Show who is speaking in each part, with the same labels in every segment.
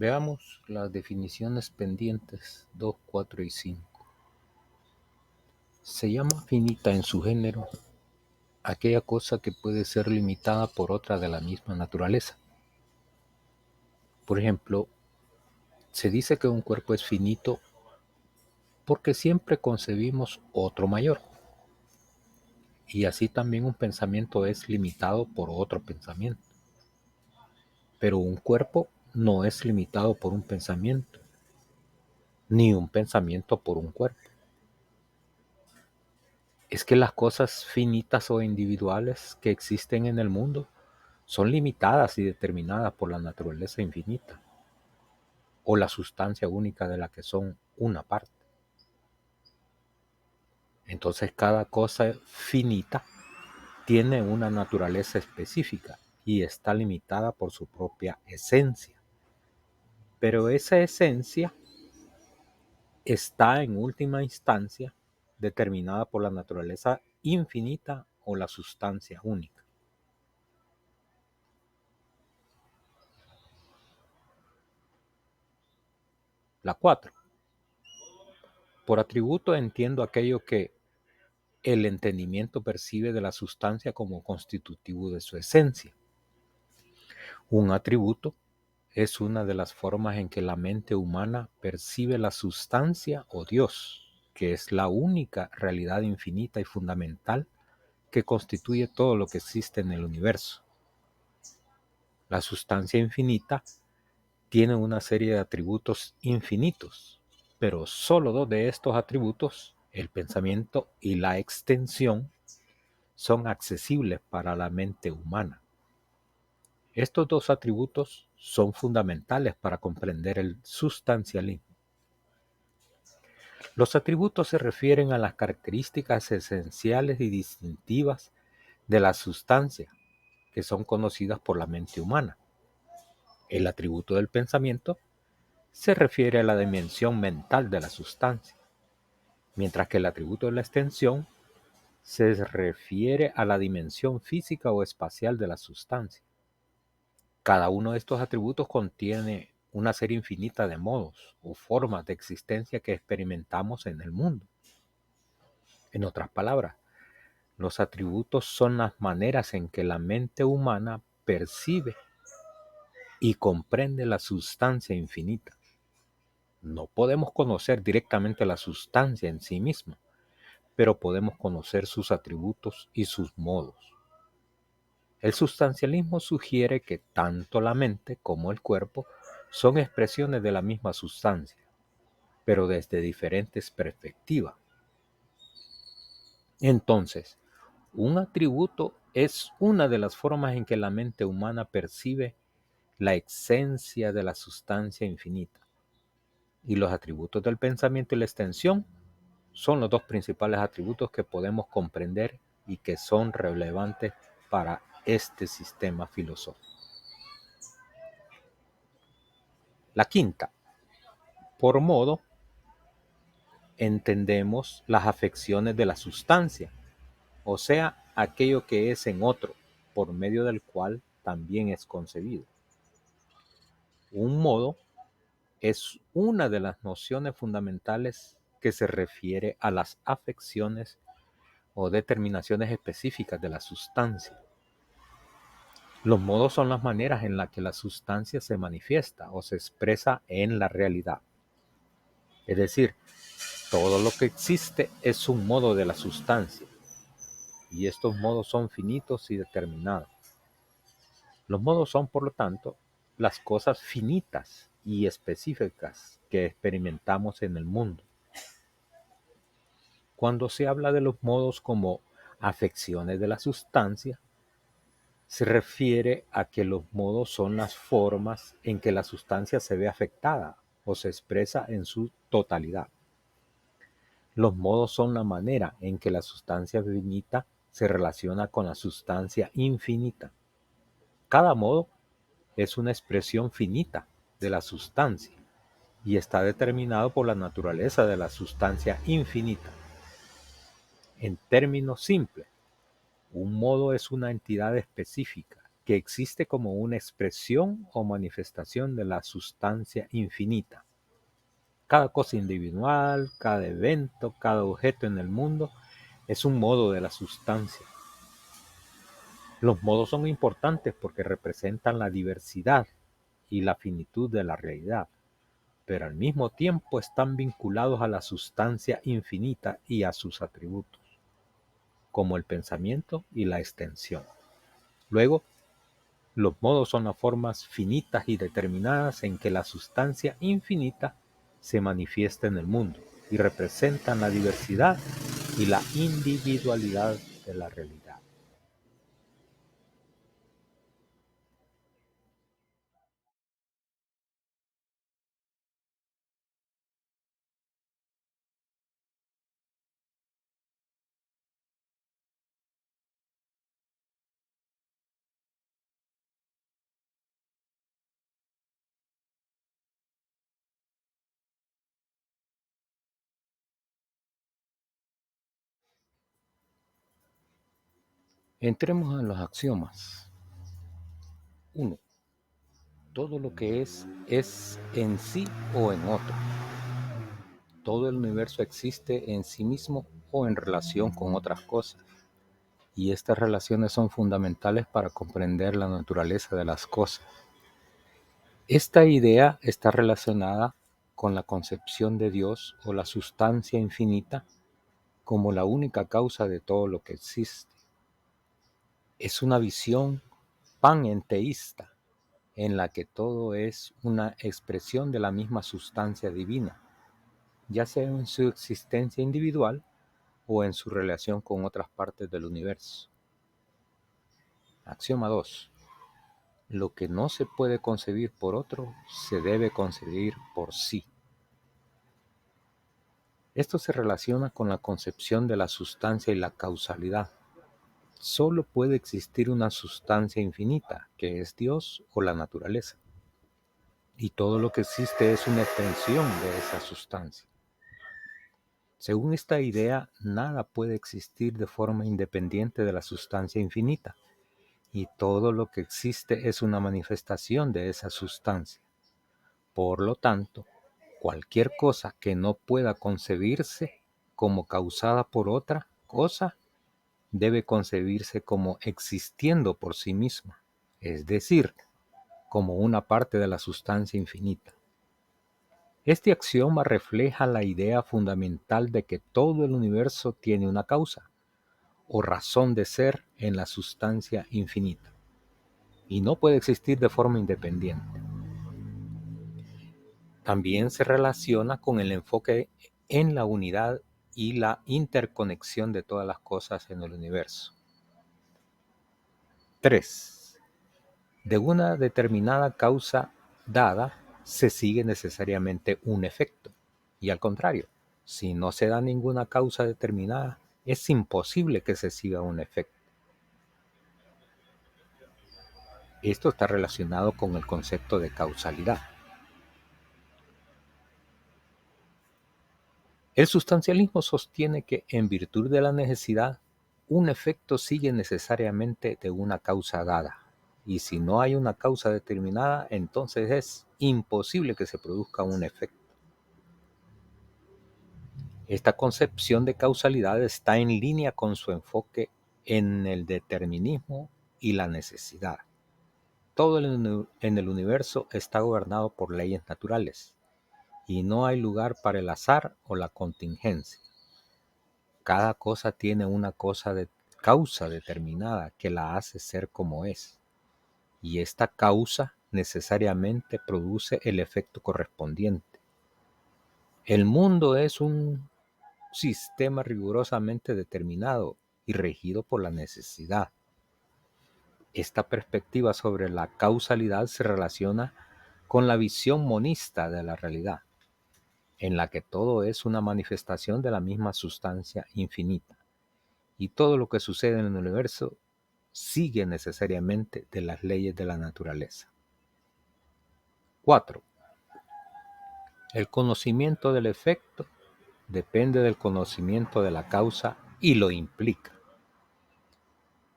Speaker 1: Veamos las definiciones pendientes 2, 4 y 5. Se llama finita en su género aquella cosa que puede ser limitada por otra de la misma naturaleza. Por ejemplo, se dice que un cuerpo es finito porque siempre concebimos otro mayor. Y así también un pensamiento es limitado por otro pensamiento. Pero un cuerpo no es limitado por un pensamiento, ni un pensamiento por un cuerpo. Es que las cosas finitas o individuales que existen en el mundo son limitadas y determinadas por la naturaleza infinita o la sustancia única de la que son una parte. Entonces cada cosa finita tiene una naturaleza específica y está limitada por su propia esencia. Pero esa esencia está en última instancia determinada por la naturaleza infinita o la sustancia única. La 4. Por atributo entiendo aquello que el entendimiento percibe de la sustancia como constitutivo de su esencia. Un atributo es una de las formas en que la mente humana percibe la sustancia o Dios, que es la única realidad infinita y fundamental que constituye todo lo que existe en el universo. La sustancia infinita tiene una serie de atributos infinitos, pero solo dos de estos atributos, el pensamiento y la extensión, son accesibles para la mente humana. Estos dos atributos son fundamentales para comprender el sustancialismo. Los atributos se refieren a las características esenciales y distintivas de la sustancia que son conocidas por la mente humana. El atributo del pensamiento se refiere a la dimensión mental de la sustancia, mientras que el atributo de la extensión se refiere a la dimensión física o espacial de la sustancia. Cada uno de estos atributos contiene una serie infinita de modos o formas de existencia que experimentamos en el mundo. En otras palabras, los atributos son las maneras en que la mente humana percibe y comprende la sustancia infinita. No podemos conocer directamente la sustancia en sí misma, pero podemos conocer sus atributos y sus modos. El sustancialismo sugiere que tanto la mente como el cuerpo son expresiones de la misma sustancia, pero desde diferentes perspectivas. Entonces, un atributo es una de las formas en que la mente humana percibe la esencia de la sustancia infinita. Y los atributos del pensamiento y la extensión son los dos principales atributos que podemos comprender y que son relevantes para este sistema filosófico. La quinta, por modo, entendemos las afecciones de la sustancia, o sea, aquello que es en otro, por medio del cual también es concebido. Un modo es una de las nociones fundamentales que se refiere a las afecciones o determinaciones específicas de la sustancia. Los modos son las maneras en las que la sustancia se manifiesta o se expresa en la realidad. Es decir, todo lo que existe es un modo de la sustancia, y estos modos son finitos y determinados. Los modos son, por lo tanto, las cosas finitas y específicas que experimentamos en el mundo. Cuando se habla de los modos como afecciones de la sustancia, se refiere a que los modos son las formas en que la sustancia se ve afectada o se expresa en su totalidad. Los modos son la manera en que la sustancia finita se relaciona con la sustancia infinita. Cada modo es una expresión finita de la sustancia y está determinado por la naturaleza de la sustancia infinita. En términos simples, un modo es una entidad específica que existe como una expresión o manifestación de la sustancia infinita. Cada cosa individual, cada evento, cada objeto en el mundo es un modo de la sustancia. Los modos son importantes porque representan la diversidad y la finitud de la realidad, pero al mismo tiempo están vinculados a la sustancia infinita y a sus atributos, como el pensamiento y la extensión. Luego, los modos son las formas finitas y determinadas en que la sustancia infinita se manifiesta en el mundo y representan la diversidad y la individualidad de la realidad. Entremos en los axiomas. 1. Todo lo que es en sí o en otro. Todo el universo existe en sí mismo o en relación con otras cosas, y estas relaciones son fundamentales para comprender la naturaleza de las cosas. Esta idea está relacionada con la concepción de Dios o la sustancia infinita como la única causa de todo lo que existe. Es una visión panenteísta en la que todo es una expresión de la misma sustancia divina, ya sea en su existencia individual o en su relación con otras partes del universo. Axioma 2. Lo que no se puede concebir por otro, se debe concebir por sí. Esto se relaciona con la concepción de la sustancia y la causalidad. Solo puede existir una sustancia infinita, que es Dios o la naturaleza. Y todo lo que existe es una extensión de esa sustancia. Según esta idea, nada puede existir de forma independiente de la sustancia infinita, y todo lo que existe es una manifestación de esa sustancia. Por lo tanto, cualquier cosa que no pueda concebirse como causada por otra cosa, debe concebirse como existiendo por sí misma, es decir, como una parte de la sustancia infinita. Este axioma refleja la idea fundamental de que todo el universo tiene una causa o razón de ser en la sustancia infinita y no puede existir de forma independiente. También se relaciona con el enfoque en la unidad y la interconexión de todas las cosas en el universo. 3. De una determinada causa dada se sigue necesariamente un efecto, y al contrario, si no se da ninguna causa determinada, es imposible que se siga un efecto. Esto está relacionado con el concepto de causalidad. El sustancialismo sostiene que, en virtud de la necesidad, un efecto sigue necesariamente de una causa dada, y si no hay una causa determinada, entonces es imposible que se produzca un efecto. Esta concepción de causalidad está en línea con su enfoque en el determinismo y la necesidad. Todo en el universo está gobernado por leyes naturales, y no hay lugar para el azar o la contingencia. Cada cosa tiene una causa determinada que la hace ser como es, y esta causa necesariamente produce el efecto correspondiente. El mundo es un sistema rigurosamente determinado y regido por la necesidad. Esta perspectiva sobre la causalidad se relaciona con la visión monista de la realidad, en la que todo es una manifestación de la misma sustancia infinita, y todo lo que sucede en el universo sigue necesariamente de las leyes de la naturaleza. 4. El conocimiento del efecto depende del conocimiento de la causa y lo implica.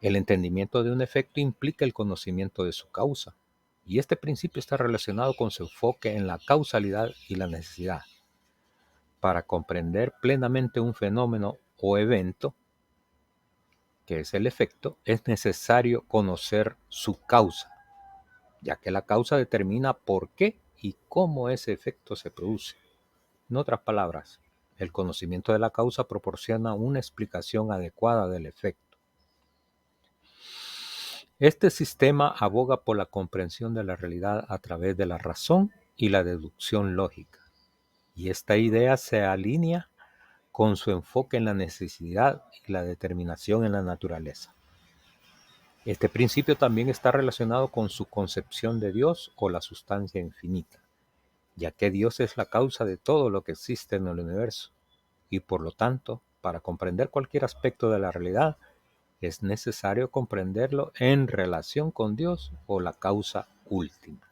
Speaker 1: El entendimiento de un efecto implica el conocimiento de su causa, y este principio está relacionado con su enfoque en la causalidad y la necesidad. Para comprender plenamente un fenómeno o evento, que es el efecto, es necesario conocer su causa, ya que la causa determina por qué y cómo ese efecto se produce. En otras palabras, el conocimiento de la causa proporciona una explicación adecuada del efecto. Este sistema aboga por la comprensión de la realidad a través de la razón y la deducción lógica, y esta idea se alinea con su enfoque en la necesidad y la determinación en la naturaleza. Este principio también está relacionado con su concepción de Dios o la sustancia infinita, ya que Dios es la causa de todo lo que existe en el universo, y por lo tanto, para comprender cualquier aspecto de la realidad, es necesario comprenderlo en relación con Dios o la causa última.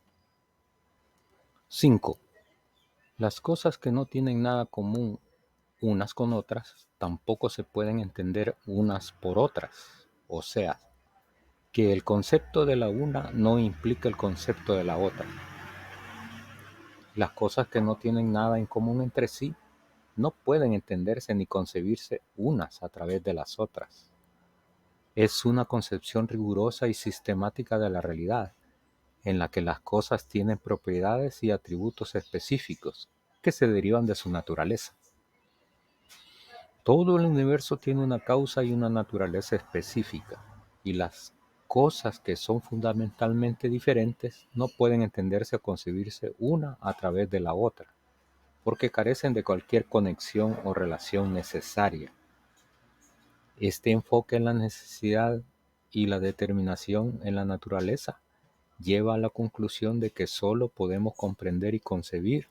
Speaker 1: 5. Las cosas que no tienen nada común unas con otras tampoco se pueden entender unas por otras. O sea, que el concepto de la una no implica el concepto de la otra. Las cosas que no tienen nada en común entre sí no pueden entenderse ni concebirse unas a través de las otras. Es una concepción rigurosa y sistemática de la realidad, en la que las cosas tienen propiedades y atributos específicos que se derivan de su naturaleza. Todo el universo tiene una causa y una naturaleza específica, y las cosas que son fundamentalmente diferentes no pueden entenderse o concebirse una a través de la otra, porque carecen de cualquier conexión o relación necesaria. Este enfoque en la necesidad y la determinación en la naturaleza lleva a la conclusión de que solo podemos comprender y concebir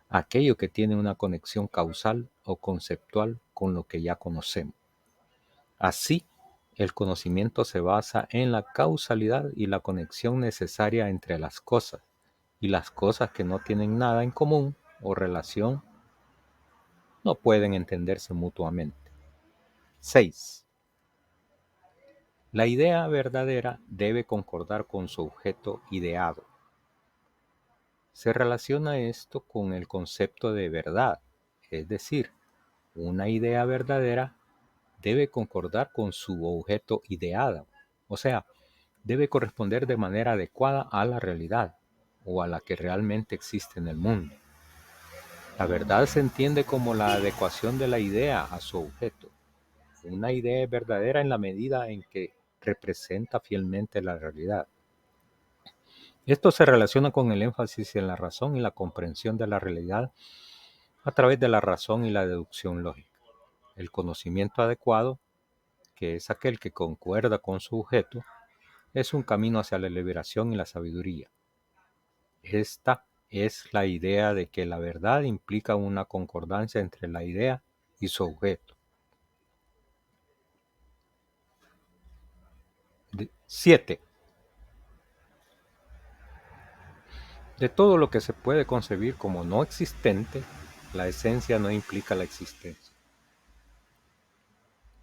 Speaker 1: aquello que tiene una conexión causal o conceptual con lo que ya conocemos. Así, el conocimiento se basa en la causalidad y la conexión necesaria entre las cosas, y las cosas que no tienen nada en común o relación no pueden entenderse mutuamente. 6. La idea verdadera debe concordar con su objeto ideado. Se relaciona esto con el concepto de verdad, es decir, una idea verdadera debe concordar con su objeto ideado, o sea, debe corresponder de manera adecuada a la realidad o a la que realmente existe en el mundo. La verdad se entiende como la adecuación de la idea a su objeto. Una idea es verdadera en la medida en que representa fielmente la realidad. Esto se relaciona con el énfasis en la razón y la comprensión de la realidad a través de la razón y la deducción lógica. El conocimiento adecuado, que es aquel que concuerda con su objeto, es un camino hacia la liberación y la sabiduría. Esta es la idea de que la verdad implica una concordancia entre la idea y su objeto. 7. De todo lo que se puede concebir como no existente, la esencia no implica la existencia.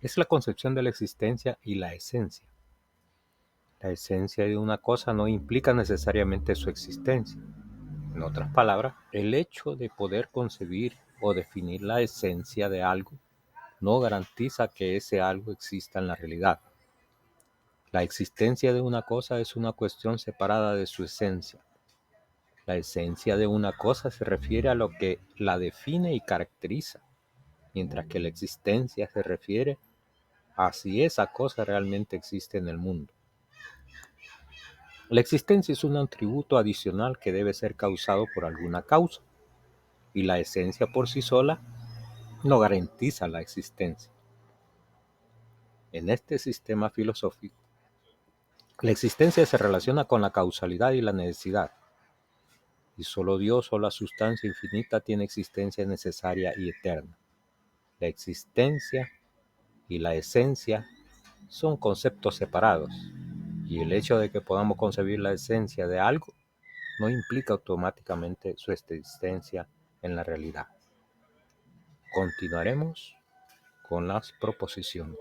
Speaker 1: Es la concepción de la existencia y la esencia. La esencia de una cosa no implica necesariamente su existencia. En otras palabras, el hecho de poder concebir o definir la esencia de algo no garantiza que ese algo exista en la realidad. La existencia de una cosa es una cuestión separada de su esencia. La esencia de una cosa se refiere a lo que la define y caracteriza, mientras que la existencia se refiere a si esa cosa realmente existe en el mundo. La existencia es un atributo adicional que debe ser causado por alguna causa, y la esencia por sí sola no garantiza la existencia. En este sistema filosófico, la existencia se relaciona con la causalidad y la necesidad, y solo Dios o la sustancia infinita tiene existencia necesaria y eterna. La existencia y la esencia son conceptos separados, y el hecho de que podamos concebir la esencia de algo no implica automáticamente su existencia en la realidad. Continuaremos con las proposiciones.